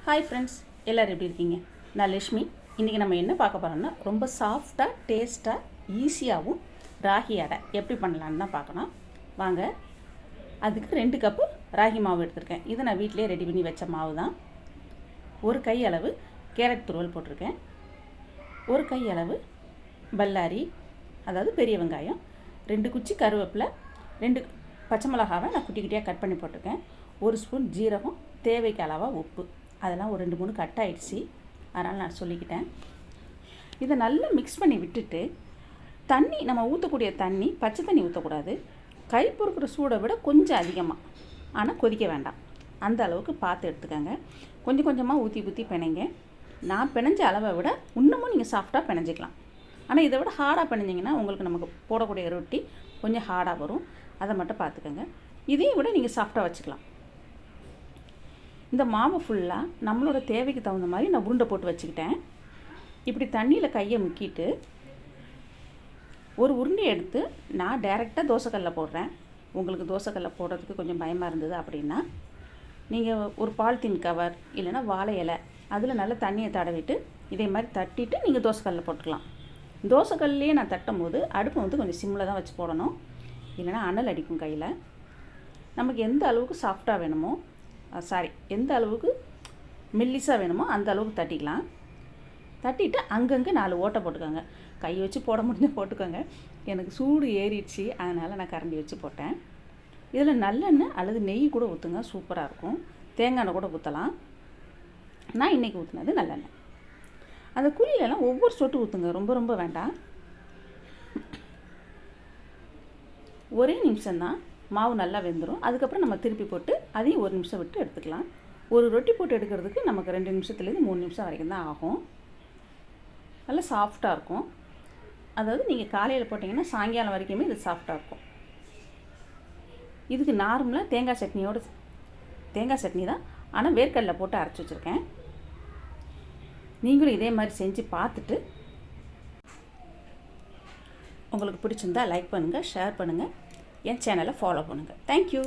Hi friends, எல்லோரும் எப்படி இருக்கீங்க? நான் லக்ஷ்மி. இன்றைக்கி நம்ம என்ன பார்க்க போகிறோம்னா, ரொம்ப சாஃப்டாக டேஸ்ட்டாக ஈஸியாகவும் ராகி அடை எப்படி பண்ணலான்னு தான் பார்க்கலாம். வாங்க. அதுக்கு 2 கப்பு ராகி மாவு எடுத்திருக்கேன். இதை நான் வீட்டிலே ரெடி பண்ணி வச்ச மாவு தான். 1 கை அளவு கேரட் துருவல் போட்டிருக்கேன். 1 கை அளவு பல்லாரி, அதாவது பெரிய வெங்காயம், 2 குச்சி கருவேப்பிலை, 2 பச்சை மிளகாவை நான் குட்டி குட்டியாக கட் பண்ணி போட்டிருக்கேன். 1 ஸ்பூன் ஜீரகம், தேவைக்கு அளவாக உப்பு. அதெல்லாம் ஒரு 2-3 கட் ஆகிடுச்சு, அதனால் நான் சொல்லிக்கிட்டேன். இதை நல்லா மிக்ஸ் பண்ணி விட்டுட்டு, தண்ணி நம்ம ஊற்றக்கூடிய தண்ணி பச்சை தண்ணி ஊற்றக்கூடாது. கை பொறுக்கிற சூடை விட கொஞ்சம் அதிகமாக, ஆனால் கொதிக்க வேண்டாம். அந்த அளவுக்கு பார்த்து எடுத்துக்கோங்க. கொஞ்சம் கொஞ்சமாக ஊற்றி பிணைங்க. நான் பிணைஞ்ச அளவை விட இன்னமும் நீங்கள் சாஃப்டாக பிணைஞ்சிக்கலாம். ஆனால் இதை விட ஹார்டாக பிணைஞ்சிங்கன்னா உங்களுக்கு நமக்கு போடக்கூடிய ரொட்டி கொஞ்சம் ஹார்டாக வரும். அதை மட்டும் பார்த்துக்கோங்க. இதையும் விட நீங்கள் சாஃப்டாக வச்சுக்கலாம். இந்த மாவு ஃபுல்லாக நம்மளோட தேவைக்கு தகுந்த மாதிரி நான் உருண்டை போட்டு வச்சுக்கிட்டேன். இப்படி தண்ணியில் கையை முக்கிட்டு ஒரு உருண்டை எடுத்து நான் டைரெக்டாக தோசைக்கல்லில் போடுறேன். உங்களுக்கு தோசைக்கல்லில் போடுறதுக்கு கொஞ்சம் பயமாக இருந்தது அப்படின்னா நீங்கள் ஒரு பாலித்தீன் கவர் இல்லைன்னா வாழை இலை அதில் நல்லா தண்ணியை தடவிட்டு இதே மாதிரி தட்டிட்டு நீங்கள் தோசைக்கல்லில் போட்டுக்கலாம். தோசைக்கல்லையே நான் தட்டும் போது அடுப்பு வந்து கொஞ்சம் சிம்மில் தான் வச்சு போடணும், இல்லைன்னா அனல் அடிக்கும் கையில். நமக்கு எந்த அளவுக்கு சாஃப்டாக வேணுமோ, எந்த அளவுக்கு மெல்லிஸாக வேணுமோ அந்த அளவுக்கு தட்டிக்கலாம். தட்டிட்டு அங்கங்கே 4 ஓட்டை போட்டுக்கோங்க. கை வச்சு போட முடிஞ்ச போட்டுக்கோங்க. எனக்கு சூடு ஏறிடுச்சு, அதனால் நான் கரண்டி வச்சு போட்டேன். இதில் நல்லெண்ணெய் அல்லது நெய் கூட ஊற்றுங்க, சூப்பராக இருக்கும். தேங்காய் எண்ணெய் கூட ஊற்றலாம். நான் இன்றைக்கி ஊற்றுனது நல்லெண்ணெய். அந்த குழியிலலாம் ஒவ்வொரு சொட்டு ஊற்றுங்க, ரொம்ப ரொம்ப வேண்டாம். ஒரே நிமிஷம்தான், மாவு நல்லா வெந்துடும். அதுக்கப்புறம் நம்ம திருப்பி போட்டு அதையும் 1 நிமிஷம் விட்டு எடுத்துக்கலாம். ஒரு ரொட்டி போட்டு எடுக்கிறதுக்கு நமக்கு 2 நிமிஷத்துலேருந்து 3 நிமிஷம் வரைக்கும் தான் ஆகும். நல்லா சாஃப்டாக இருக்கும். அதாவது நீங்கள் காலையில் போட்டிங்கன்னா சாயங்காலம் வரைக்குமே இது சாஃப்டாக இருக்கும். இதுக்கு நார்மலாக தேங்காய் சட்னி தான், ஆனால் வேர்க்கடலை போட்டு அரைச்சி வச்சுருக்கேன். நீங்களும் இதே மாதிரி செஞ்சு பார்த்துட்டு உங்களுக்கு பிடிச்சிருந்தா லைக் பண்ணுங்கள், ஷேர் பண்ணுங்கள், என் சேனலை ஃபாலோ பண்ணுங்கள். தேங்க்யூ.